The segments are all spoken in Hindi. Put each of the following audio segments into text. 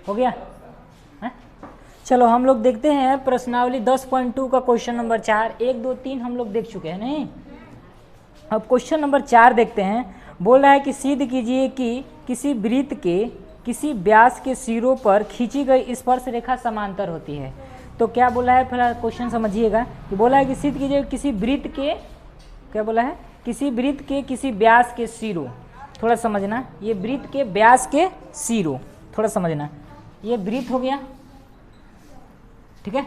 हो गया है? चलो हम लोग देखते हैं प्रश्नावली 10.2 का क्वेश्चन नंबर 4। 1 2 3 हम लोग देख चुके हैं नहीं। अब क्वेश्चन नंबर 4 देखते हैं। बोल रहा है कि सिद्ध कीजिए कि किसी वृत्त के किसी व्यास के सिरों पर खींची गई स्पर्श रेखा समांतर होती है। तो क्या बोला है, फिलहाल क्वेश्चन समझिएगा कि बोला है कि सिद्ध कीजिए किसी वृत्त के, क्या बोला है, किसी वृत्त के किसी व्यास के सिरों, थोड़ा समझना, ये वृत्त के व्यास के सिरों, थोड़ा समझना, ये वृत्त हो गया, ठीक है।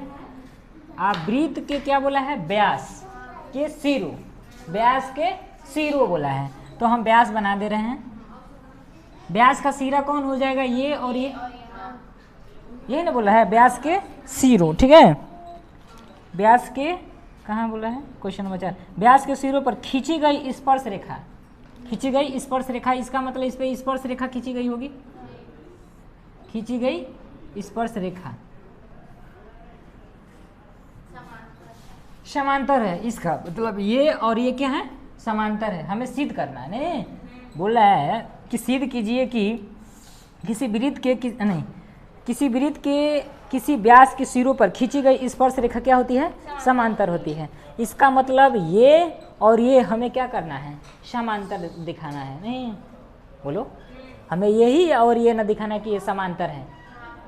आप वृत्त के क्या बोला है, व्यास के सिरों, व्यास के सिरों बोला है, तो हम व्यास बना दे रहे हैं। व्यास का सिरा कौन हो जाएगा, ये और ये ना बोला है, व्यास के सिरों, ठीक है। व्यास के कहाँ बोला है, क्वेश्चन नंबर 4, व्यास के सिरों पर खींची गई स्पर्श रेखा, खींची गई स्पर्श रेखा, इसका मतलब इस पे स्पर्श रेखा खींची गई होगी, खींची गई स्पर्श रेखा समांतर है, इसका मतलब ये और ये क्या है, समांतर है, हमें सिद्ध करना है। नहीं बोला है कि सिद्ध कीजिए कि किसी वृत्त के नहीं, किसी वृत्त के किसी व्यास के सिरों पर खींची गई स्पर्श रेखा क्या होती है, समांतर होती है। इसका मतलब ये और ये हमें क्या करना है, समांतर दिखाना है। नहीं बोलो, हमें यही और ये ना दिखाना कि ये समांतर है।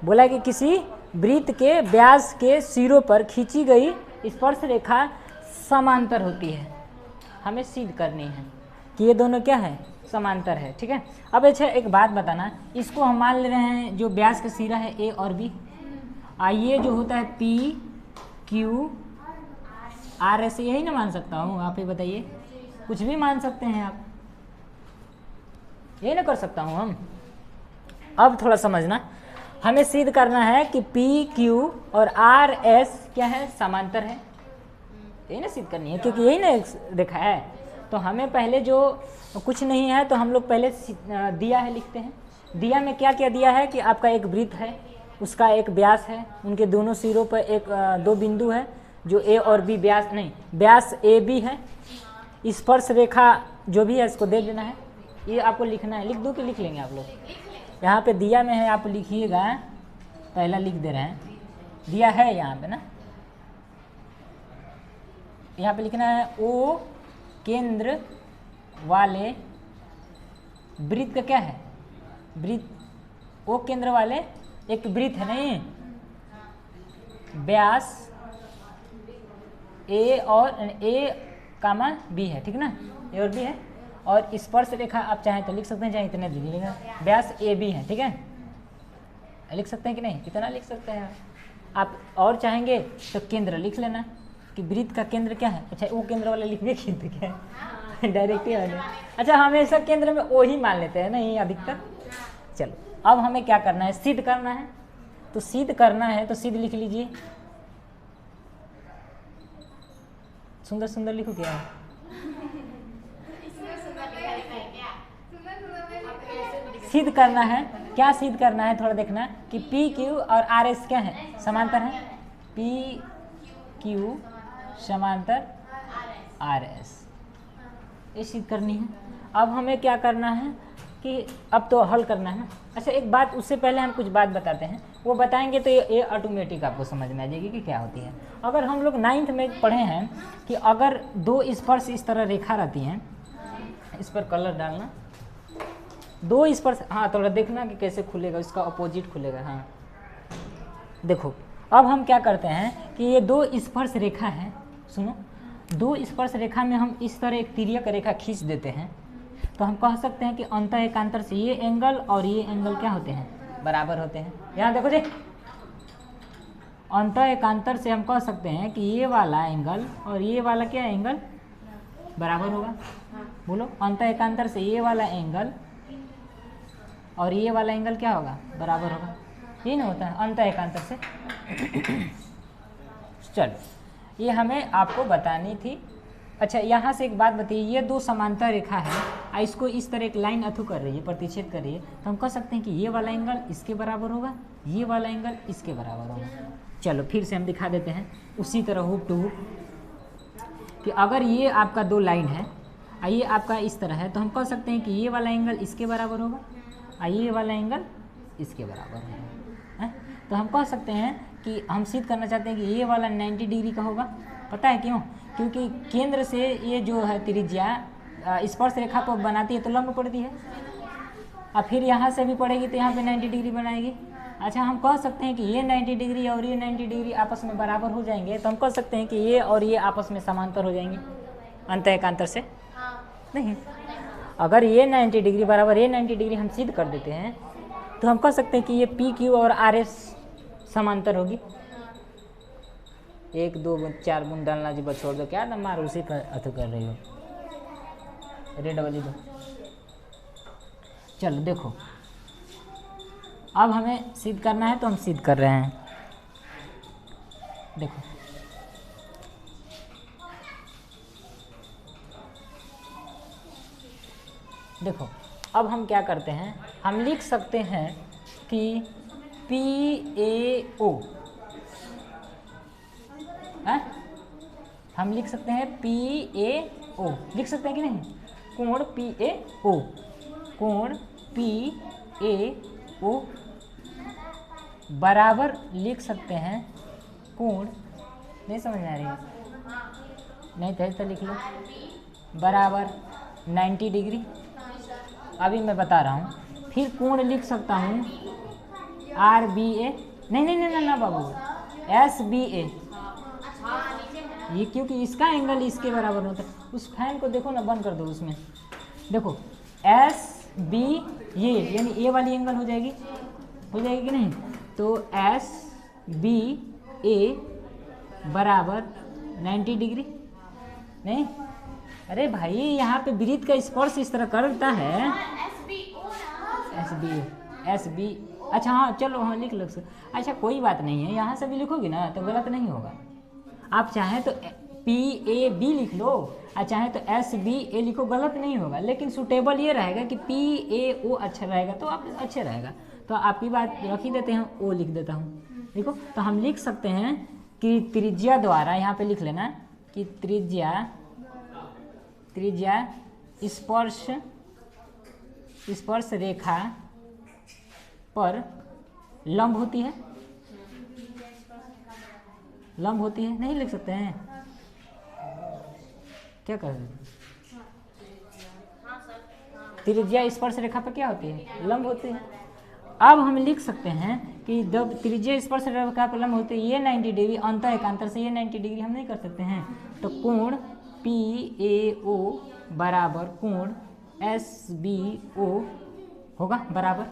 बोला कि किसी वृत्त के व्यास के सिरों पर खींची गई स्पर्श रेखा समांतर होती है, हमें सिद्ध करनी है कि ये दोनों क्या है, समांतर है, ठीक है। अब अच्छा एक बात बताना, इसको हम मान ले रहे हैं जो व्यास का सिरा है ए और बी, ये जो होता है पी क्यू आर एस, यही ना मान सकता हूँ, आप ही बताइए, कुछ भी मान सकते हैं आप, यही ना कर सकता हूँ हम। अब थोड़ा समझना, हमें सिद्ध करना है कि पी क्यू और आर एस क्या है, समांतर है, यही ना सिद्ध करनी है, क्योंकि यही ना रेखा है। तो हमें पहले जो कुछ नहीं है तो हम लोग पहले दिया है लिखते हैं। दिया में क्या क्या दिया है कि आपका एक वृत्त है, उसका एक व्यास है, उनके दोनों सिरों पर एक दो बिंदु है जो ए और बी व्यास, नहीं व्यास ए बी है, स्पर्श रेखा जो भी है इसको दे देना है, ये आपको लिखना है। लिख दो कि लिख लेंगे आप लोग, यहाँ पे दिया में है, आप लिखिएगा, पहला लिख दे रहे हैं, दिया है यहाँ पे ना, यहाँ पे लिखना है ओ केंद्र वाले वृत्त का क्या है, वृत्त ओ केंद्र वाले एक वृत्त है नहीं, व्यास ए और ए कामा बी है, ठीक ना, ए और बी है, और स्पर्श रेखा आप चाहें तो लिख सकते हैं, चाहे इतने दे दीजिएगा, व्यास ए बी है, ठीक है, लिख सकते हैं कि नहीं, कितना लिख सकते हैं आप, और चाहेंगे तो केंद्र लिख लेना कि वृत्त का केंद्र क्या है। अच्छा वो केंद्र वाले लिख देंगे तो क्या है डायरेक्ट ही वाले, अच्छा हमेशा केंद्र में ओ ही मान लेते हैं नहीं अधिकतर। चलो अब हमें क्या करना है, सिद्ध करना है, तो सिद्ध करना है तो सिद्ध लिख लीजिए, सुंदर सुंदर लिखो क्या, सिद्ध करना है, क्या सिद्ध करना है थोड़ा देखना कि पी क्यू और आर एस क्या है, समांतर है, पी क्यू समांतर आर एस, ये सिद्ध करनी है। अब हमें क्या करना है कि अब तो हल करना है ना। अच्छा एक बात, उससे पहले हम कुछ बात बताते हैं, वो बताएंगे तो ये ऑटोमेटिक आपको समझ में आ जाएगी कि क्या होती है। अगर हम लोग 9th में पढ़े हैं कि अगर दो स्पर्श इस तरह रेखा रहती हैं, इस पर कलर डालना, दो स्पर्श, हाँ थोड़ा देखना कि कैसे खुलेगा, इसका अपोजिट खुलेगा, हाँ देखो। अब हम क्या करते हैं कि ये दो स्पर्श रेखा है, सुनो, दो स्पर्श रेखा में हम इस तरह एक तिर्यक रेखा खींच देते हैं, तो हम कह सकते हैं कि अंतः एकांतर से ये एंगल और ये एंगल क्या होते हैं, बराबर होते हैं। यहाँ देखो जी, अंतः एकांतर से हम कह सकते हैं कि ये वाला एंगल और ये वाला क्या एंगल बराबर होगा, बोलो, अंतः एकांतर से ये वाला एंगल और ये वाला एंगल क्या होगा, बराबर होगा, ये ना होता है अंतः एकांतर से। चलो ये हमें आपको बतानी थी। अच्छा यहाँ से एक बात बताइए, ये दो समांतर रेखा है, इसको इस तरह एक लाइन अथु कर रही है, प्रतिच्छेद कर रही है, तो हम कह सकते हैं कि ये वाला एंगल इसके बराबर होगा, ये वाला एंगल इसके बराबर होगा। चलो फिर से हम दिखा देते हैं उसी तरह हुब टू हुब कि अगर ये आपका दो लाइन है, ये आपका इस तरह है, तो हम कह सकते हैं कि ये वाला एंगल इसके बराबर होगा, ये वाला एंगल इसके बराबर है। तो हम कह सकते हैं कि हम सिद्ध करना चाहते हैं कि ये वाला 90 डिग्री का होगा। पता है क्यों? क्योंकि केंद्र से ये जो है त्रिज्या स्पर्श रेखा को बनाती है तो लंब पड़ती है, और फिर यहाँ से भी पड़ेगी तो यहाँ पे 90 डिग्री बनाएगी। अच्छा, हम कह सकते हैं कि ये 90 डिग्री और ये 90 डिग्री आपस में बराबर हो जाएंगे, तो हम कह सकते हैं कि ये और ये आपस में समांतर हो जाएंगे अंत एकांतर से। नहीं, अगर ये 90 डिग्री बराबर ये 90 डिग्री हम सिद्ध कर देते हैं तो हम कह सकते हैं कि ये पी क्यू और आर एस समांतर होगी। 1 2 4 बूंद डालना जी, बस छोड़ दो, क्या ना मार उसी पर अथ कर रही हो, रेड वाली दो। चलो देखो, अब हमें सिद्ध करना है तो हम सिद्ध कर रहे हैं। देखो देखो, अब हम क्या करते हैं, हम लिख सकते हैं कि पी ए ओ, हम लिख सकते हैं पी ए ओ, लिख सकते हैं कि नहीं? कोण पी ए ओ, कोण पी ए ओ बराबर लिख सकते हैं कोण, नहीं समझ में आ रही है? नहीं तो लिख लो, बराबर 90 डिग्री। अभी मैं बता रहा हूँ। फिर कोण लिख सकता हूँ आर बी ए, नहीं ना बाबू, एस बी ए, ये क्योंकि इसका एंगल इसके बराबर होता है। उस फैन को देखो ना, बंद कर दो, उसमें देखो एस बी, ये यानी ए वाली एंगल हो जाएगी कि नहीं? तो एस बी ए बराबर 90 डिग्री। नहीं, अरे भाई यहाँ पे वृत्त का स्पर्श इस तरह करता है, एस बी, अच्छा हाँ चलो हाँ लिख लो। अच्छा कोई बात नहीं है, यहाँ से भी लिखोगी ना तो गलत नहीं होगा। आप चाहें तो पी ए बी लिख लो और चाहे तो एस बी ए लिखो, गलत नहीं होगा। लेकिन सुटेबल ये रहेगा कि पी ए ओ अच्छा रहेगा, तो आप अच्छे रहेगा। तो आपकी बात रख ही देते हैं, ओ लिख देता हूँ। देखो, तो हम लिख सकते हैं कि त्रिज्या द्वारा, यहाँ पे लिख लेना कि त्रिज्या स्पर्श रेखा पर लंब होती है, नहीं लिख सकते हैं? क्या कर रहे हैं? त्रिज्या स्पर्श रेखा पर क्या होती है? लंब होती है। अब हम लिख सकते हैं कि जब त्रिज्या स्पर्श रेखा पर लंब होती है, ये 90 डिग्री अंत एकांतर से ये 90 डिग्री हम नहीं कर सकते हैं, तो कोण पी ए ओ बराबर कोण एस बी ओ होगा बराबर।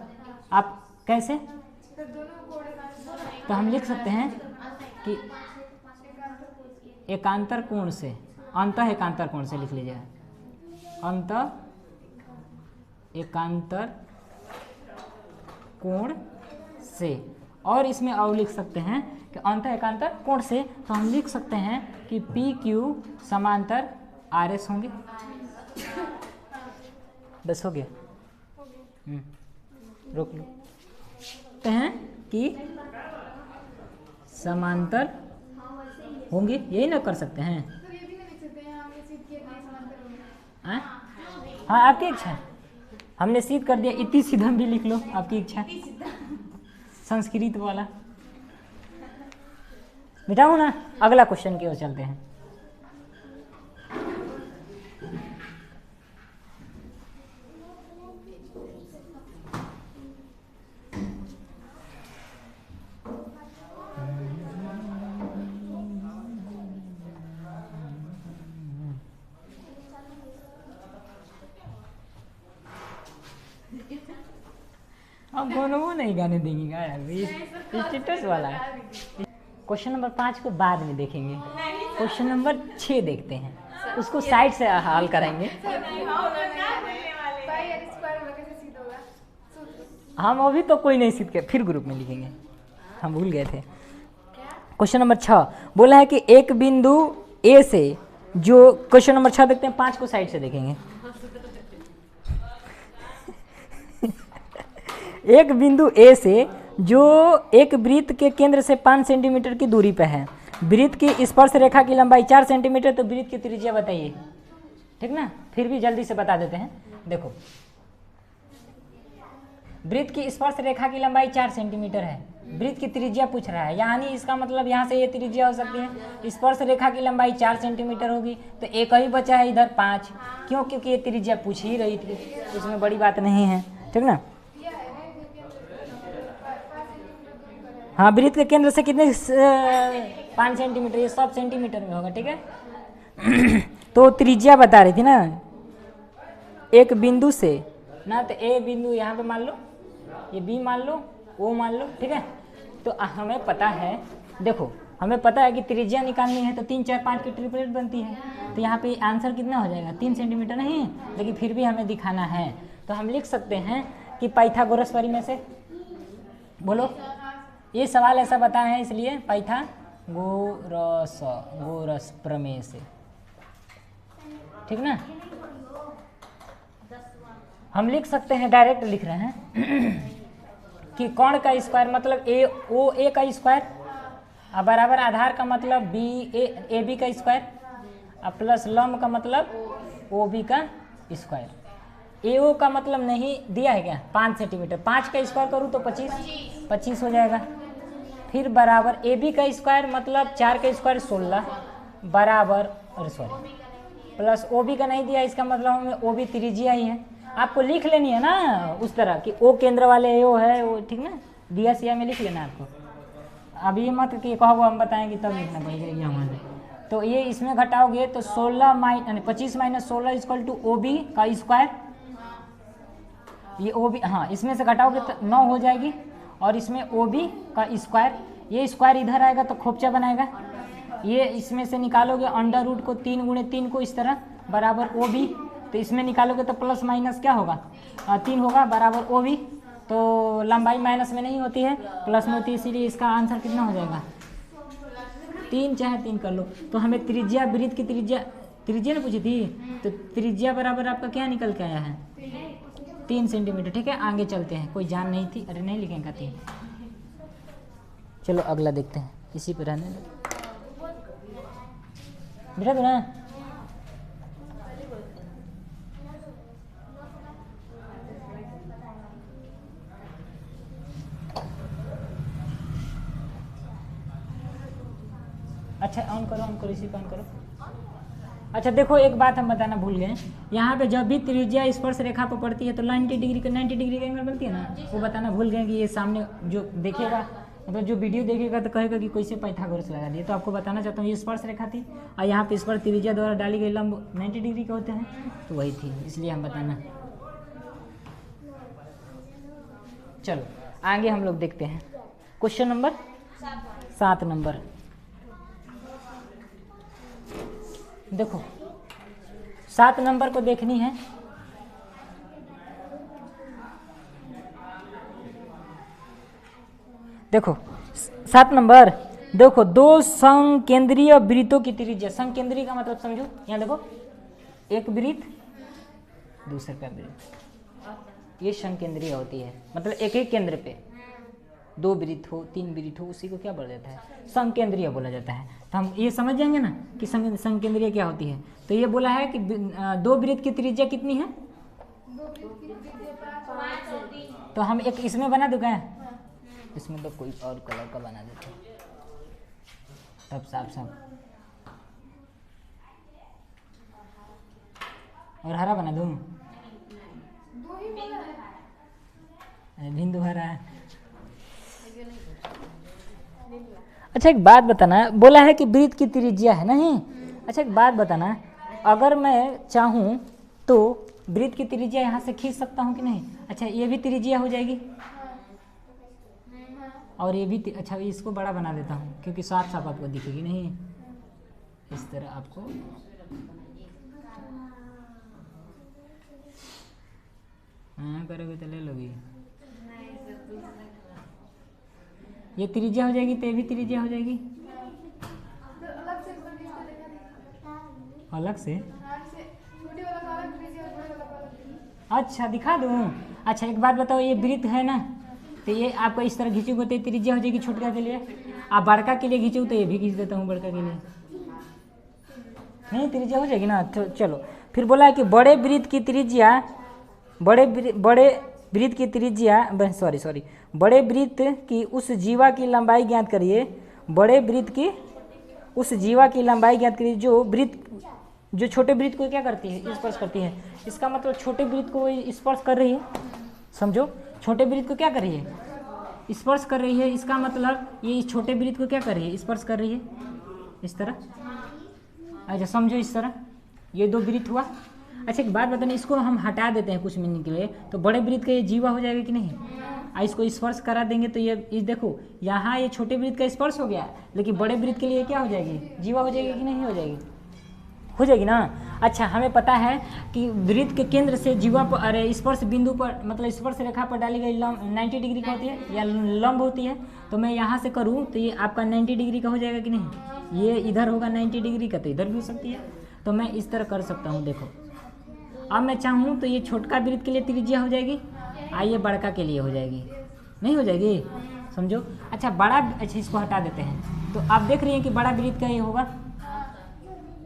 आप कैसे? तो हम लिख सकते हैं कि एकांतर कोण से, अंत एकांतर कोण से लिख लीजिए, अंत एकांतर कोण से। और इसमें और लिख सकते हैं कि अंत एकांतर कोण से, तो हम लिख सकते हैं कि पी क्यू समांतर आर एस होंगे। बस हो गया, रोक लो। तो हैं कि समांतर होंगे, यही ना कर सकते हैं? हाँ आपकी इच्छा है, हमने सिद्ध कर दिया। इति सिद्धम भी लिख लो, आपकी इच्छा है, संस्कृत वाला। मिटाओ ना, अगला क्वेश्चन की ओर चलते हैं। अब वो नहीं गाने देंगे यार, स्टेटस वाला है। क्वेश्चन नंबर 5 को बाद में देखेंगे, क्वेश्चन नंबर 6 देखते हैं, उसको साइड से हल करेंगे। हम अभी तो कोई नहीं सीख के, फिर ग्रुप में लिखेंगे, हम भूल गए थे। क्वेश्चन नंबर 6 बोला है कि एक बिंदु ए से जो, क्वेश्चन नंबर 6 देखते हैं, 5 को साइड से देखेंगे। एक बिंदु ए से जो एक वृत्त के केंद्र से 5 सेंटीमीटर की दूरी पर है, वृत्त की स्पर्श रेखा की लंबाई 4 सेंटीमीटर, तो वृत्त की त्रिज्या बताइए। ठीक ना, फिर भी जल्दी से बता देते हैं। देखो वृत्त की स्पर्श रेखा की लंबाई 4 सेंटीमीटर है, वृत्त की त्रिज्या पूछ रहा है, यानी इसका मतलब यहाँ से ये त्रिज्या हो सकती है, स्पर्श रेखा की लंबाई 4 सेंटीमीटर होगी, तो एक ही बचा है इधर 5, क्यों? क्योंकि ये त्रिज्या पूछ ही रही थी, इसमें बड़ी बात नहीं है, ठीक ना। हाँ, वृत्त के केंद्र से कितने 5 सेंटीमीटर, ये सब सेंटीमीटर में होगा, ठीक है। तो त्रिज्या बता रही थी ना, एक बिंदु से ना, तो ए बिंदु यहाँ पे मान लो, ये बी मान लो, ओ मान लो, ठीक है। तो हमें पता है, देखो हमें पता है कि त्रिज्या निकालनी है तो 3 4 5 की ट्रिपलेट बनती है, तो यहाँ पे आंसर कितना हो जाएगा 3 सेंटीमीटर नहीं, लेकिन फिर भी हमें दिखाना है, तो हम लिख सकते हैं कि पाइथागोरस परिमेय से, बोलो, ये सवाल ऐसा बताए हैं इसलिए पाइथागोरस प्रमेय से, ठीक ना। हम लिख सकते हैं, डायरेक्ट लिख रहे हैं कि कोण का स्क्वायर मतलब ए का स्क्वायर बराबर आधार का मतलब ए बी का स्क्वायर प्लस लंब का मतलब ओ बी का स्क्वायर। ए ओ का मतलब नहीं दिया है क्या 5 सेंटीमीटर, 5 का स्क्वायर करूँ तो 25 हो जाएगा, फिर बराबर ए बी का स्क्वायर मतलब 4 का स्क्वायर 16 बराबर प्लस ओ बी का नहीं दिया, इसका मतलब हमें ओ बी त्रिज्या ही है, आपको लिख लेनी है ना उस तरह कि ओ केंद्र वाले ए है वो, ठीक ना, दिया सिया में लिख लेना आपको। अभी मत कि कहो हम बताएंगे तब लिखना पड़ेगा ये हमारे। तो ये इसमें घटाओगे तो 25 minus 16 equal to O B का स्क्वायर, ये ओ बी, हाँ इसमें से घटाओगे तो 9 हो जाएगी, और इसमें ओ बी का स्क्वायर, ये स्क्वायर इधर आएगा तो खोपचा बनाएगा, ये इसमें से निकालोगे अंडर रूट को 3 गुणे 3 को इस तरह बराबर ओ बी, तो इसमें निकालोगे तो प्लस माइनस क्या होगा 3 होगा बराबर ओ बी, तो लंबाई माइनस में नहीं होती है प्लस में होती है, इसीलिए इसका आंसर कितना हो जाएगा 3, चाहे 3 कर लो। तो हमें त्रिज्या, वृत्त की त्रिज्या ने पूछी थी, तो त्रिज्या बराबर आपका क्या निकल के आया है 3 सेंटीमीटर, ठीक है। आगे चलते हैं, कोई जान नहीं थी, अरे नहीं लिखेगा 3, चलो अगला देखते हैं, इसी पर रहने बेटा तो ना। अच्छा ऑन करो, इसी पर ऑन करो। अच्छा देखो, एक बात हम बताना भूल गए, यहाँ पे जब भी त्रिज्या स्पर्श रेखा पर पड़ती है तो 90 डिग्री का एंगल बनती है ना, वो बताना भूल गए कि ये सामने जो देखेगा, मतलब जो वीडियो देखेगा तो कहेगा कि कैसे पाइथागोरस लगा दिए, तो आपको बताना चाहता हूँ ये स्पर्श रेखा थी और यहाँ पे इस पर त्रिज्या द्वारा डाली गई लंब 90 डिग्री के होते हैं, तो वही थी, इसलिए हम बताना। चलो आगे हम लोग देखते हैं क्वेश्चन नंबर 7 नंबर। देखो 7 नंबर को देखनी है, देखो 7 नंबर, देखो 2 संकेंद्रीय वृत्तों की त्रिज्या, संकेंद्रीय का मतलब समझो, यहाँ देखो एक वृत्त दूसरे का वृत्त, ये संकेंद्रीय होती है, मतलब एक ही केंद्र पे 2 वृत्त हो 3 वृत्त हो, उसी को क्या बोला जाता है संकेंद्रीय बोला जाता है। तो हम ये समझ जाएंगे ना कि संकेंद्रीय क्या होती है। तो ये बोला है कि 2 वृत्त की त्रिज्या कितनी है, तो हम एक इसमें बना दूंगा, इसमें तो कोई और कलर का बना देते हैं तब साफ और हरा बना दूँ, बिंदु हरा है। अच्छा एक बात बताना, बोला है कि वृत्त की त्रिज्या है नहीं, अच्छा एक बात बताना, अगर मैं चाहूँ तो वृत्त की त्रिज्या यहाँ से खींच सकता हूँ कि नहीं। अच्छा ये भी त्रिज्या हो जाएगी और ये भी, अच्छा इसको बड़ा बना देता हूँ क्योंकि साफ साफ आपको दिखेगी नहीं, इस तरह आपको हाँ करोगे तो ले लोगी, ये त्रिज्या हो जाएगी तो ये भी त्रिज्या हो जाएगी अलग से। अच्छा दिखा दूँ, अच्छा एक बात बताओ, ये वृत्त है ना, तो ये आपको इस तरह खींचोगे तो त्रिज्या हो जाएगी छोटका के लिए, आप बड़का के लिए खींचो तो ये भी खींच देता हूँ बड़का के लिए, नहीं त्रिज्या हो जाएगी ना। तो चलो फिर बोला है कि बड़े वृत्त की त्रिज्या, बड़े वृत्त की त्रिज्या सॉरी बड़े वृत्त की उस जीवा की लंबाई ज्ञात करिए। बड़े वृत्त की उस जीवा की लंबाई ज्ञात करिए जो छोटे वृत्त को क्या करती है, स्पर्श करती है। इसका मतलब छोटे वृत्त को स्पर्श कर रही है, समझो, छोटे वृत्त को क्या कर रही है, स्पर्श कर रही है। इसका मतलब ये इस छोटे वृत्त को क्या कर रही है, स्पर्श कर रही है, इस तरह। अच्छा समझो, इस तरह ये दो वृत्त हुआ। अच्छा एक बात बताना, इसको हम हटा देते हैं कुछ मिनट के लिए, तो बड़े वृत्त का ये जीवा हो जाएगा कि नहीं। इसको स्पर्श करा देंगे तो ये देखो, यहाँ ये छोटे वृत्त का स्पर्श हो गया, लेकिन बड़े वृत्त के लिए क्या हो जाएगी, जीवा हो जाएगी कि नहीं हो जाएगी, हो जाएगी ना। अच्छा हमें पता है कि वृत्त के केंद्र से जीवा पर, अरे स्पर्श बिंदु पर, मतलब स्पर्श रेखा पर डाली गई 90 डिग्री का होती है या लंब होती है। तो मैं यहाँ से करूँ तो ये आपका 90 डिग्री का हो जाएगा कि नहीं। ये इधर होगा 90 डिग्री का, तो इधर भी हो सकती है। तो मैं इस तरह कर सकता हूँ। देखो अब मैं चाहूँ तो ये छोटका वृत्त के लिए त्रिज्या हो जाएगी, ये बड़का के लिए हो जाएगी, नहीं हो जाएगी, समझो। अच्छा बड़ा, अच्छा इसको हटा देते हैं। तो आप देख रही हैं कि बड़ा वृत्त का ये होगा,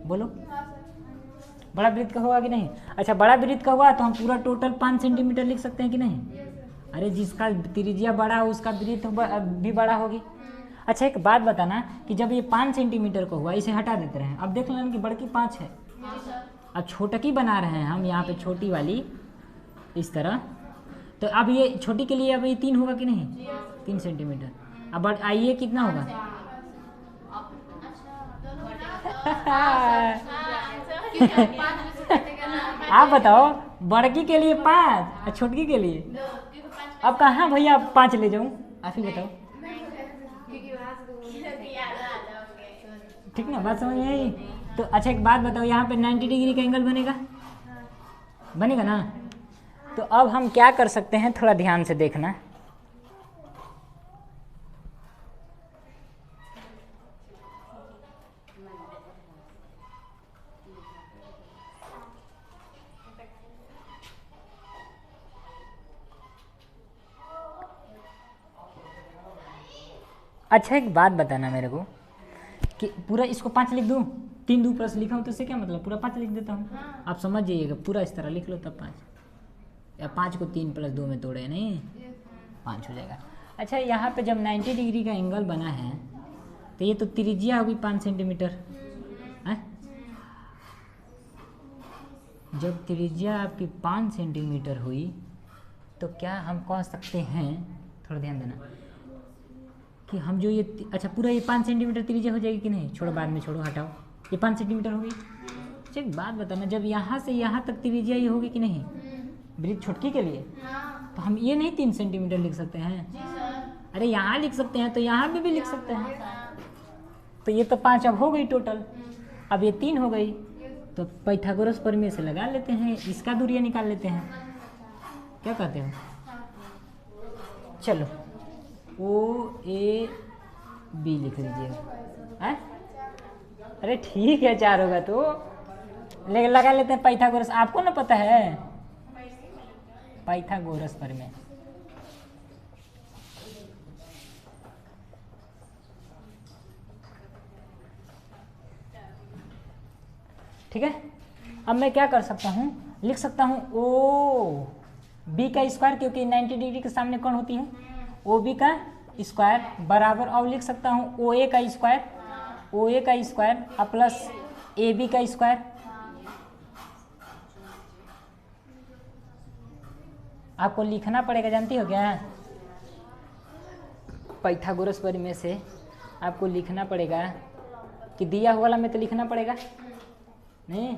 बोलो बड़ा वृत्त का होगा कि नहीं। अच्छा बड़ा वृत्त का हुआ तो हम पूरा टोटल 5 सेंटीमीटर लिख सकते हैं कि नहीं। अरे जिसका त्रिज्या बड़ा हो उसका वृत्त भी बड़ा होगी। अच्छा एक बात बताना कि जब ये 5 सेंटीमीटर का हुआ, इसे हटा देते रहे, अब देख लेना कि बड़की 5 है। अब छोटकी बना रहे हैं हम यहाँ पे, छोटी वाली इस तरह। तो अब ये छोटी के लिए अब ये 3 होगा कि नहीं, 3 सेंटीमीटर। अब आइए कितना होगा आप बताओ, बड़की के लिए 5 और छोटकी के लिए। अब कहाँ भैया 5 ले जाऊँ, आप ही बताओ, ठीक ना, बात समझ में आई। तो अच्छा एक बात बताओ, यहाँ पे 90 डिग्री का एंगल बनेगा, बनेगा ना। तो अब हम क्या कर सकते हैं, थोड़ा ध्यान से देखना। अच्छा एक बात बताना मेरे को कि पूरा इसको 5 लिख दूँ, 3 2 प्लस लिखा हूँ तो इससे क्या मतलब, पूरा 5 लिख देता हूँ। आप समझ जाइएगा, पूरा इस तरह लिख लो तब 5, या 5 को 3 प्लस 2 में तोड़े नहीं, 5 हो जाएगा। अच्छा यहाँ पे जब 90 डिग्री का एंगल बना है तो ये तो त्रिज्या होगी 5 सेंटीमीटर है। जब त्रिज्या आपकी 5 सेंटीमीटर हुई तो क्या हम कह सकते हैं, थोड़ा ध्यान देना, कि हम जो ये, अच्छा पूरा ये 5 सेंटीमीटर त्रिज्या हो जाएगी कि नहीं, छोड़ो बाद में, छोड़ो हटाओ, ये 5 सेंटीमीटर होगी। अच्छा एक बात बताना, जब यहाँ से यहाँ तक त्रिज्या ये होगी कि नहीं, वृत्त छोटकी के लिए, तो हम ये नहीं 3 सेंटीमीटर लिख सकते हैं। अरे यहाँ लिख सकते हैं तो यहाँ भी लिख सकते हैं। तो ये तो 5 अब हो गई टोटल, अब ये 3 हो गई, तो पाइथागोरस प्रमेय से लगा लेते हैं, इसका दूरियां निकाल लेते हैं, क्या कहते हो। चलो OAB लिख लीजिए। अरे ठीक है, 4 होगा तो लगा लेते हैं पाइथागोरस, आपको ना पता है पाइथागोरस प्रमेय। ठीक है, अब मैं क्या कर सकता हूँ, लिख सकता हूँ OB का स्क्वायर, क्योंकि 90 डिग्री के सामने कौन होती है, OB का स्क्वायर बराबर, और लिख सकता हूँ OA का स्क्वायर, OA का स्क्वायर प्लस AB का स्क्वायर। आपको लिखना पड़ेगा, जानती हो क्या, पाइथागोरस प्रमेय से आपको लिखना पड़ेगा कि दिया हुआ वाला में तो लिखना पड़ेगा नहीं,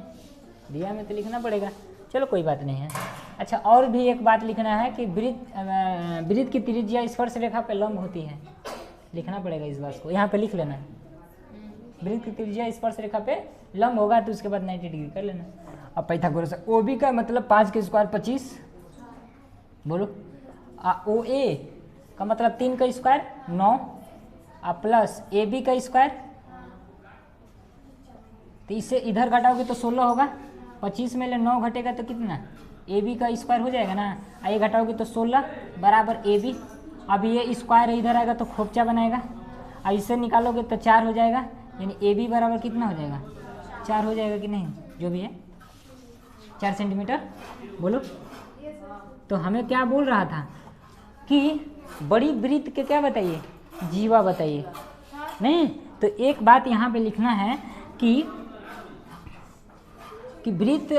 दिया में तो लिखना पड़ेगा, चलो कोई बात नहीं है। अच्छा और भी एक बात लिखना है कि वृत्त की त्रिज्या स्पर्श रेखा पे लंब होती है, लिखना पड़ेगा इस बात को, यहाँ पे लिख लेना, वृत्त की त्रिज्या स्पर्श रेखा पे लंब होगा तो उसके बाद 90 डिग्री कर लेना। अब पाइथागोरस OB का मतलब 5 के स्क्वायर 25, बोलो। OA का मतलब 3 का स्क्वायर 9, प्लस AB का स्क्वायर, तो इससे इधर घटाओगे तो 16 होगा, 25 में ले 9 घटेगा तो कितना, AB का स्क्वायर हो जाएगा ना, ये घटाओगे तो 16 बराबर AB। अब ये स्क्वायर इधर आएगा तो खोपचा बनाएगा, और इससे निकालोगे तो 4 हो जाएगा, यानी AB बराबर कितना हो जाएगा, 4 हो जाएगा कि नहीं, जो भी है 4 सेंटीमीटर, बोलो। तो हमें क्या बोल रहा था कि बड़ी वृत्त के क्या बताइए, जीवा बताइए। नहीं, तो एक बात यहाँ पे लिखना है कि वृत्त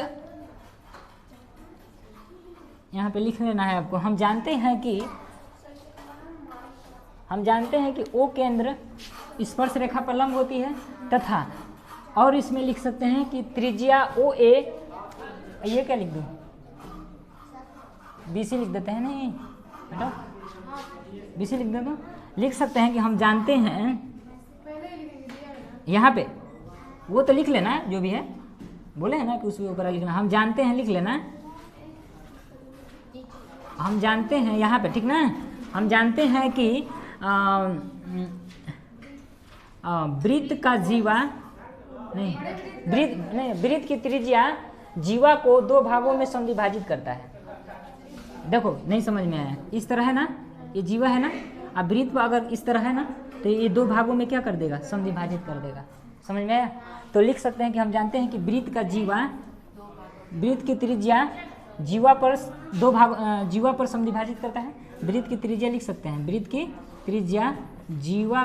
यहाँ पे लिख लेना है आपको। हम जानते हैं कि O केंद्र स्पर्श रेखा पर लंब होती है तथा, और इसमें लिख सकते हैं कि त्रिज्या OA, ये क्या लिख दूँ, BC लिख देते हैं, नहीं बेटा BC लिख दे दो। लिख सकते हैं कि हम जानते हैं, यहाँ पे वो तो लिख लेना जो भी है, बोले हैं ना कि उसके ऊपर लिखना। हम जानते हैं, लिख लेना, हम जानते हैं यहाँ पे, ठीक ना। हम जानते हैं कि वृत्त का जीवा वृत्त की त्रिज्या जीवा को 2 भागों में समविभाजित करता है। देखो नहीं समझ में आया, इस तरह है ना, ये जीवा है ना, अब वृत्त अगर इस तरह है ना तो ये 2 भागों में क्या कर देगा, समविभाजित कर देगा। समझ में आया। तो लिख सकते हैं कि हम जानते हैं कि वृत्त का जीवा, वृत्त की त्रिज्या जीवा पर 2 भाग जीवा पर समविभाजित करता है। वृत्त की त्रिज्या लिख सकते हैं, वृत्त की त्रिज्या जीवा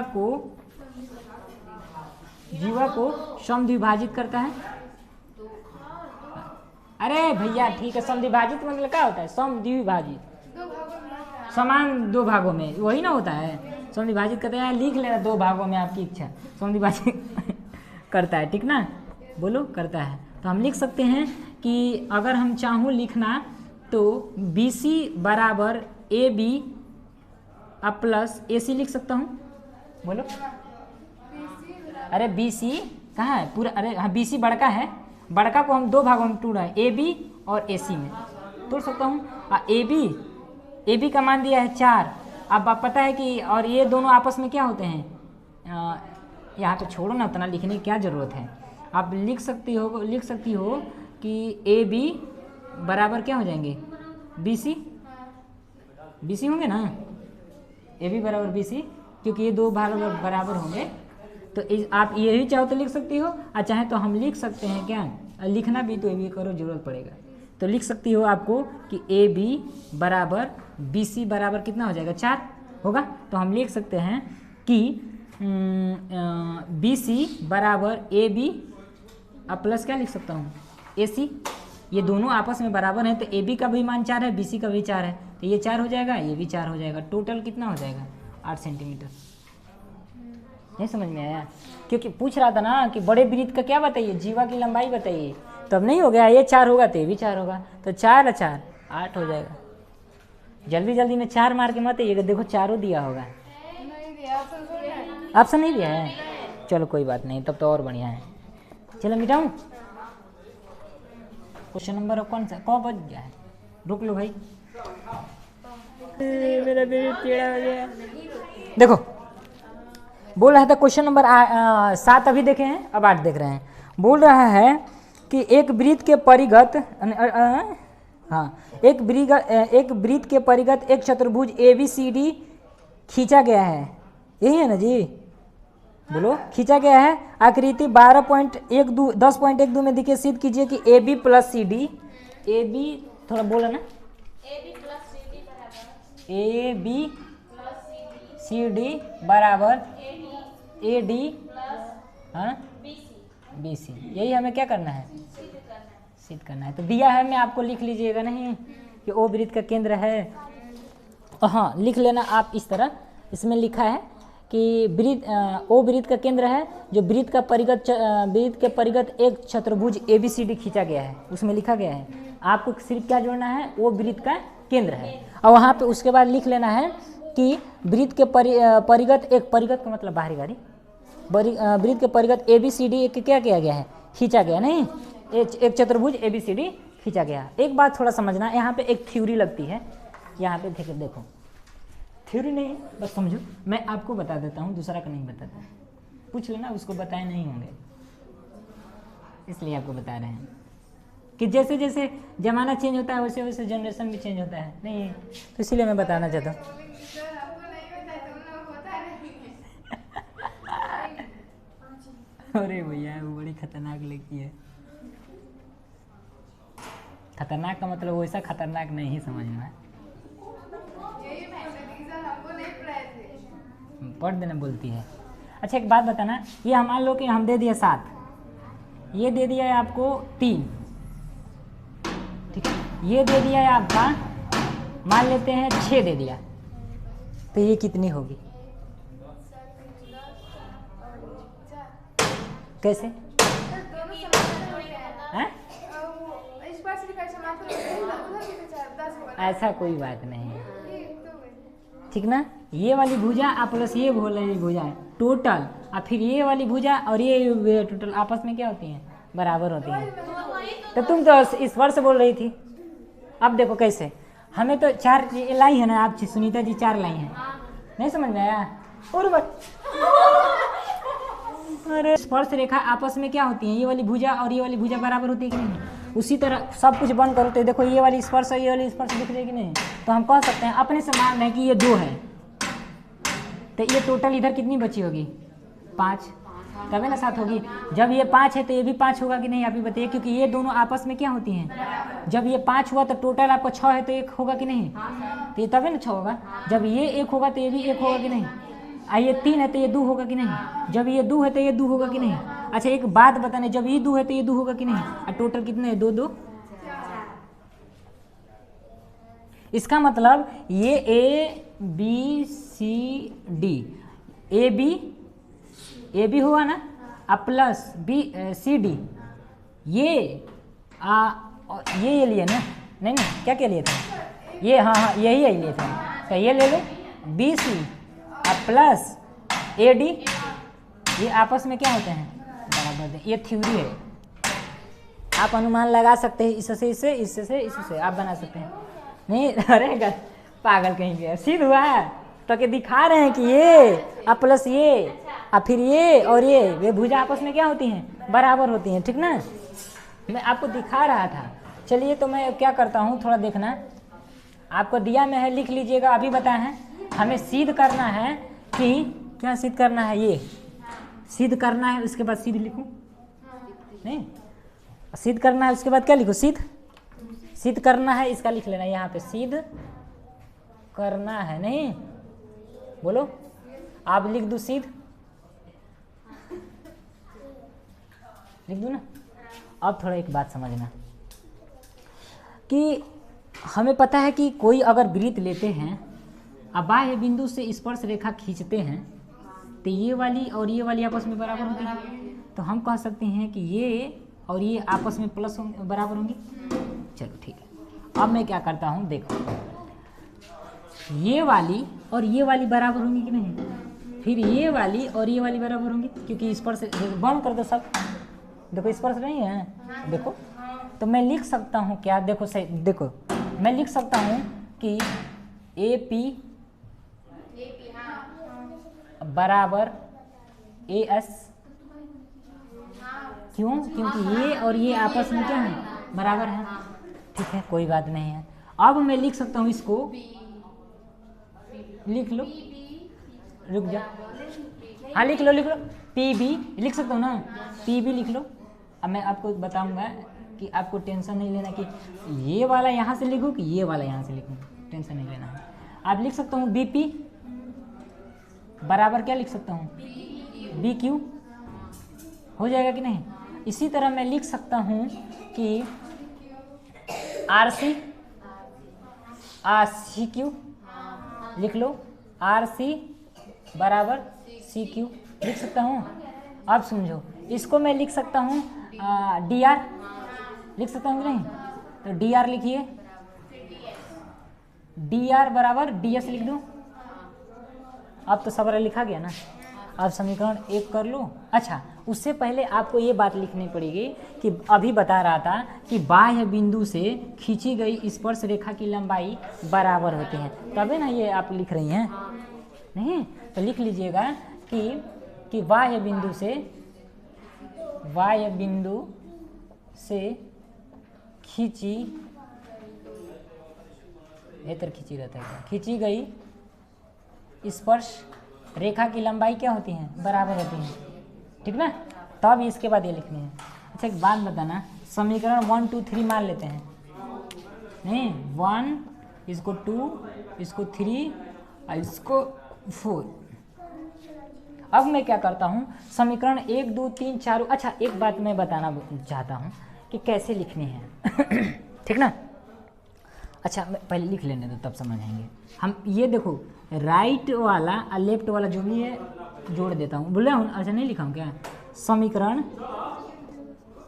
को समद्विभाजित करता है। अरे भैया ठीक है, समद्विभाजित मतलब क्या होता है, समद्विभाजित, समान 2 भागों में, वही ना होता है समद्विभाजित करता है। लिख लेना 2 भागों में, आपकी इच्छा, समद्विभाजित करता है, ठीक ना, बोलो करता है। तो हम लिख सकते हैं कि अगर हम चाहूँ लिखना तो BC बराबर AB प्लस AC लिख सकता हूँ, बोलो। अरे BC कहाँ है पूरा, अरे हाँ BC बड़का है, बड़का को हम 2 भागों में टूट रहे हैं, AB और AC में तोड़ सकता हूँ। AB का मान दिया है 4। अब आप पता है कि, और ये दोनों आपस में क्या होते हैं, यहाँ तो छोड़ो ना, उतना लिखने की क्या ज़रूरत है। आप लिख सकती हो कि AB बराबर क्या हो जाएंगे, BC होंगे ना, AB बराबर BC, क्योंकि ये 2 भाग बराबर होंगे। तो आप यही चाहो तो लिख सकती हो, और चाहे तो हम लिख सकते हैं क्या, लिखना भी तो ये करो, जरूरत पड़ेगा तो लिख सकती हो आपको कि AB बराबर BC बराबर कितना हो जाएगा, 4 होगा। तो हम लिख सकते हैं कि BC बराबर AB प्लस क्या लिख सकता हूँ, AC। ये दोनों आपस में बराबर हैं, तो AB का भी मान 4 है, BC का भी 4 है, तो ये 4 हो जाएगा, ये भी 4 हो जाएगा। टोटल कितना हो जाएगा, 8 सेंटीमीटर। नहीं समझ में आया, क्योंकि पूछ रहा था ना कि बड़े वृत्त का क्या बताइए, जीवा की लंबाई बताइए, तब नहीं हो गया, ये 4 होगा तो ये भी 4 होगा, तो 4 और 4 8 हो जाएगा। जल्दी में 4 मार के मत आइएगा, देखो 4 दिया होगा, ऑप्शन नहीं दिया है, चलो कोई बात नहीं, तब तो और बढ़िया है। चलो मिटाऊं, क्वेश्चन नंबर कौन सा, कौन बज गया है, रुक लो भाई, मेरा टेढ़ा हो गया। देखो बोल रहा था क्वेश्चन नंबर 7 अभी देखे हैं, अब 8 देख रहे हैं। बोल रहा है कि एक वृत्त के परिगत एक वृत्त के परिगत एक चतुर्भुज ABCD खींचा गया है, यही है ना जी, बोलो खींचा गया है। आकृति 10.12 में देखिए, सिद्ध कीजिए कि AB प्लस CD, AB थोड़ा बोला ना, AB CD बराबर AD BC, यही हमें क्या करना है, सिद्ध करना है। तो दिया है, मैं आपको लिख लीजिएगा नहीं कि O वृत्त का केंद्र है, हाँ लिख लेना आप इस तरह, इसमें लिखा है कि O वृत्त का केंद्र है, जो वृत्त के परिगत एक चतुर्भुज ABCD खींचा गया है, उसमें लिखा गया है। आपको सिर्फ क्या जोड़ना है, O वृत्त का केंद्र है, और वहाँ पे उसके बाद लिख लेना है कि वृत्त के परिगत का मतलब बाहरी वृत्त के परिगत ABCD क्या किया गया है, खींचा गया, नहीं एक चतुर्भुज ABCD खींचा गया। एक बात थोड़ा समझना, यहाँ पे एक थ्योरी लगती है, यहाँ पे देखो थ्योरी नहीं बस समझो, मैं आपको बता देता हूँ, दूसरा का नहीं बताता, पूछ लेना, उसको बताए नहीं होंगे, इसलिए आपको बता रहे हैं कि जैसे जैसे ज़माना चेंज होता है वैसे वैसे जनरेशन भी चेंज होता है, नहीं तो इसीलिए मैं बताना चाहता हूँ। अरे भैया वो बड़ी खतरनाक लड़की है। खतरनाक का मतलब वैसा खतरनाक नहीं समझना, पढ़ देना बोलती है। अच्छा एक बात बताना, ये हम मान लो कि हम दे दिए 7, ये दे दिया है आपको 3, ठीक है, ये दे दिया है आपका मान लेते हैं 6 दे दिया, तो ये कितनी होगी? कैसे? ऐसा कोई बात नहीं है, ठीक ना। ये वाली भुजा आप प्लस ये वाली भुजा है टोटल, और फिर ये वाली भुजा और ये टोटल आपस में क्या होती हैं? बराबर होती हैं। तो तुम तो स्पर्श बोल रही थी, अब देखो कैसे, हमें तो 4 लाई है ना, आप सुनीता जी 4 लाई हैं, नहीं समझ में आया? और अरे स्पर्श रेखा आपस में क्या होती है? ये वाली भुजा और ये वाली भुजा बराबर होती है कि नहीं? उसी तरह सब कुछ बंद करो तो देखो ये वाली स्पर्श और ये वाली स्पर्श दिख रही है कि नहीं? तो हम कह सकते हैं अपने से मान लें कि ये 2 है, तो ये टोटल इधर कितनी बची होगी? 5, तभी ना 7 होगी। जब ये 5 है तो ये भी 5 होगा कि नहीं? आप ही बताइए, क्योंकि ये दोनों आपस में क्या होती हैं? जब ये 5 हुआ तो टोटल आपको 6 है, तो 1 होगा कि नहीं? तो ये तभी ना 6 होगा। जब ये 1 होगा तो ये भी 1 होगा कि नहीं? ये 3 है तो ये 2 होगा कि नहीं? जब ये 2 है तो ये 2 होगा कि नहीं? अच्छा एक बात बताने, जब ये 2 है तो ये 2 होगा कि नहीं? और टोटल कितने है? 2 2, इसका मतलब ये A B C D, A B हुआ ना, अब प्लस C D, ये लिए ना, नहीं क्या लिए थे? ये हाँ यही लिए थे, तो ये ले लो BC अब प्लस AD, ये आपस में क्या होते हैं? बराबर। ये थ्योरी है, आप अनुमान लगा सकते हैं, इससे इससे, इससे से इससे आप बना सकते हैं। नहीं अरे पागल कहीं गया, सीध हुआ है तो कि दिखा रहे हैं कि ये अब प्लस ये अब फिर ये और ये भुजा आपस में क्या होती हैं? बराबर होती हैं, ठीक ना। मैं आपको दिखा रहा था। चलिए तो मैं क्या करता हूँ, थोड़ा देखना, आपको दिया में है, लिख लीजिएगा। अभी बताए हैं हमें सिद्ध करना है कि क्या सिद्ध करना है, ये सिद्ध करना है, उसके बाद सिद्ध लिखूं, नहीं सिद्ध करना है, उसके बाद क्या लिखूं? सिद्ध करना है, इसका लिख लेना यहाँ पे, सिद्ध करना है, नहीं बोलो आप लिख दो, सिद्ध लिख दो ना। अब थोड़ा एक बात समझना कि हमें पता है कि कोई अगर वृत्त लेते हैं, अब बाह्य बिंदु से स्पर्श रेखा खींचते हैं, तो ये वाली और ये वाली आपस में बराबर होती है, तो हम कह सकते हैं कि ये और ये आपस में प्लस बराबर होंगी। चलो ठीक है, अब मैं क्या करता हूँ, देखो ये वाली और ये वाली बराबर होंगी कि नहीं? फिर ये वाली और ये वाली बराबर होंगी, क्योंकि स्पर्श बंद कर दो सब, देखो स्पर्श नहीं है, देखो तो मैं लिख सकता हूँ क्या, देखो सही देखो, मैं लिख सकता हूँ कि AP बराबर AS, क्यों? क्योंकि ये और ये आपस में क्या है? बराबर है, ठीक है कोई बात नहीं है। अब मैं लिख सकता हूँ इसको, लिख लो, रुक जा, हाँ लिख लो PB लिख सकता हूँ ना, PB लिख लो। अब मैं आपको बताऊंगा कि आपको टेंशन नहीं लेना कि ये वाला यहाँ से लिखूँ कि ये वाला यहाँ से लिखूँ, टेंशन नहीं लेना है। आप लिख सकता हूँ BP बराबर क्या लिख सकता हूँ? BQ, हो जाएगा कि नहीं? इसी तरह मैं लिख सकता हूँ कि RC CQ, लिख लो RC बराबर CQ लिख सकता हूँ। अब समझो, इसको मैं लिख सकता हूँ DR लिख सकता हूँ कि नहीं? तो DR लिखिए, DR बराबर DS लिख दूँ। अब तो सब लिखा गया ना, अब समीकरण 1 कर लो। अच्छा उससे पहले आपको ये बात लिखनी पड़ेगी कि अभी बता रहा था कि बाह्य बिंदु से खींची गई स्पर्श रेखा की लंबाई बराबर होती है, तभी ना ये आप लिख रही हैं, नहीं तो लिख लीजिएगा कि बाह्य बिंदु से खींची, बेहतर खींची रहता है, खींची गई स्पर्श रेखा की लंबाई क्या होती है? बराबर होती है, ठीक ना। तब इसके बाद ये लिखनी है। अच्छा एक बात बताना, समीकरण 1 2 3 मान लेते हैं, नहीं 1, इसको 2, इसको 3 और इसको 4। अब मैं क्या करता हूँ, समीकरण 1 2 3 4। अच्छा एक बात मैं बताना चाहता हूँ कि कैसे लिखने हैं ठीक ना। अच्छा मैं पहले लिख लेने दो तब समझेंगे हम। ये देखो राइट वाला और लेफ्ट वाला जो भी है जोड़ देता हूँ। बोल रहा हूँ, अच्छा नहीं लिखा हूँ क्या। समीकरण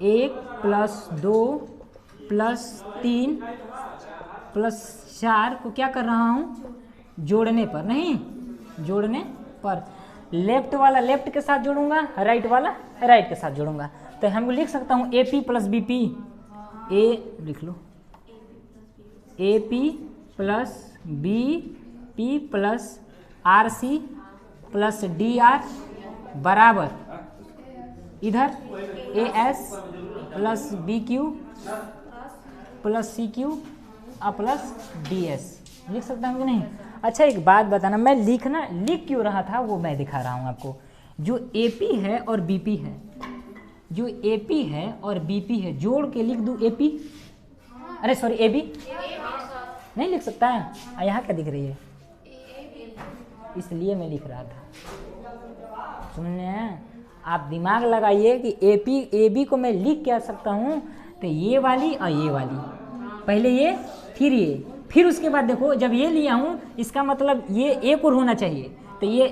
1 + 2 + 3 + 4 को क्या कर रहा हूँ, जोड़ने पर, नहीं जोड़ने पर लेफ्ट वाला लेफ्ट के साथ जोड़ूंगा, राइट वाला राइट के साथ जोड़ूंगा। तो हम लिख सकता हूँ AP + BP, ए लिख लो, AP + BP + RC + DR बराबर इधर AS + BQ + CQ + DS लिख सकता हूँ कि नहीं। अच्छा एक बात बताना, मैं लिख क्यों रहा था वो मैं दिखा रहा हूँ आपको। जो AP है और BP है, जो AP है और BP है, जोड़ के लिख दूँ AP, अरे सॉरी AB नहीं लिख सकता है। यहाँ क्या दिख रही है, इसलिए मैं लिख रहा था। सुनने आप दिमाग लगाइए कि AB को मैं लिख क्या सकता हूँ, तो ये वाली और ये वाली, पहले ये फिर ये, फिर उसके बाद देखो जब ये लिया हूँ इसका मतलब ये एक और होना चाहिए, तो ये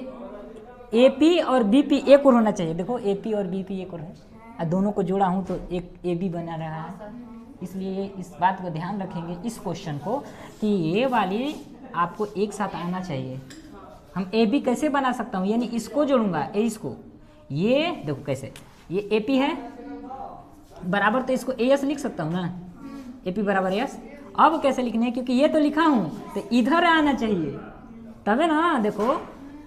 AP और BP एक और होना चाहिए। देखो AP और BP एक और है, और दोनों को जोड़ा हूँ तो एक AB बना रहा है। इसलिए इस बात को ध्यान रखेंगे इस क्वेश्चन को कि ये वाली आपको एक साथ आना चाहिए। हम AB कैसे बना सकता हूँ, यानी इसको जोड़ूंगा इसको, ये देखो कैसे, ये AP है बराबर, तो इसको AS लिख सकता हूँ ना, AP बराबर AS। अब कैसे लिखने हैं, क्योंकि ये तो लिखा हूँ तो इधर आना चाहिए तबे ना। देखो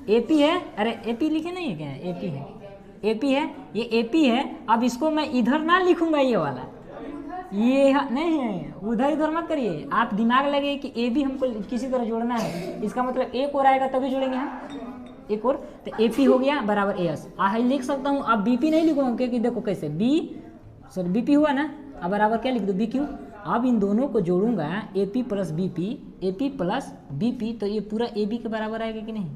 AP है, अरे AP लिखे नहीं है क्या, AP है, AP है, ये AP है। अब इसको मैं इधर ना लिखूंगा, ये वाला ये नहीं है, उधर इधर मत करिए। आप दिमाग लगे कि AB हमको किसी तरह जोड़ना है, इसका मतलब एक और आएगा तभी जोड़ेंगे हम, एक और, तो AP हो गया बराबर AS। लिख सकता हूँ। अब BP नहीं लिखूंगा क्योंकि देखो कैसे BP हुआ ना, अब बराबर क्या लिख दो BQ। अब इन दोनों को जोड़ूंगा AP + BP, AP + BP, तो ये पूरा AB के बराबर आएगा कि नहीं।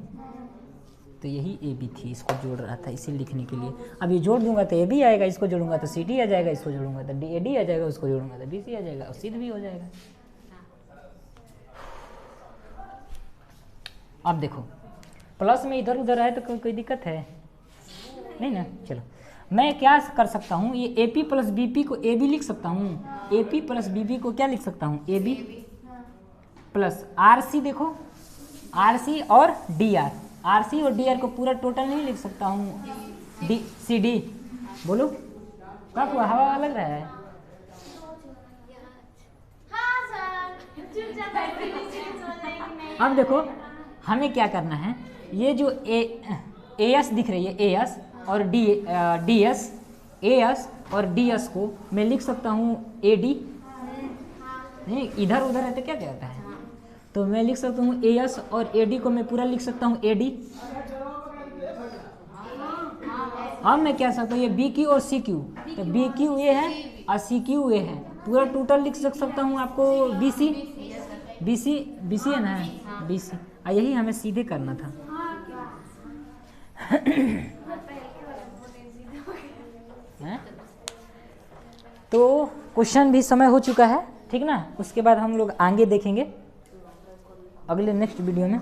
तो यही AB थी, इसको जोड़ रहा था इसे लिखने के लिए। अब ये जोड़ दूंगा तो AB आएगा, इसको जोड़ूंगा तो CD आ जाएगा, इसको जोड़ूंगा तो AD आ जाएगा, उसको जोड़ूंगा तो BC आ जाएगा और सिद्ध भी हो जाएगा। अब देखो प्लस में इधर उधर आए तो कोई दिक्कत है नहीं ना। चलो मैं क्या कर सकता हूँ, ये AP + BP को AB लिख सकता हूँ, AP + BP को क्या लिख सकता हूँ, AB + RC, देखो RC और DR, RC और DR को पूरा टोटल नहीं लिख सकता हूँ, CD। बोलो क्या हुआ, हवा लग रहा है। अब देखो हमें क्या करना है, ये जो AS दिख रही है, AS और DS, AS और DS को मैं लिख सकता हूँ AD, नहीं इधर उधर है तो क्या कहता है, तो मैं लिख सकता हूँ AS और AD को मैं पूरा लिख सकता हूँ AD। अब मैं क्या सकता हूँ, ये BQ और CQ, तो BQ ये है और CQ ये है, पूरा टोटल लिख सकता हूँ आपको BC है ना, BC। यही हमें सीधे करना था। तो क्वेश्चन भी समय हो चुका है, ठीक ना। उसके बाद हम लोग आगे देखेंगे अगले नेक्स्ट वीडियो में।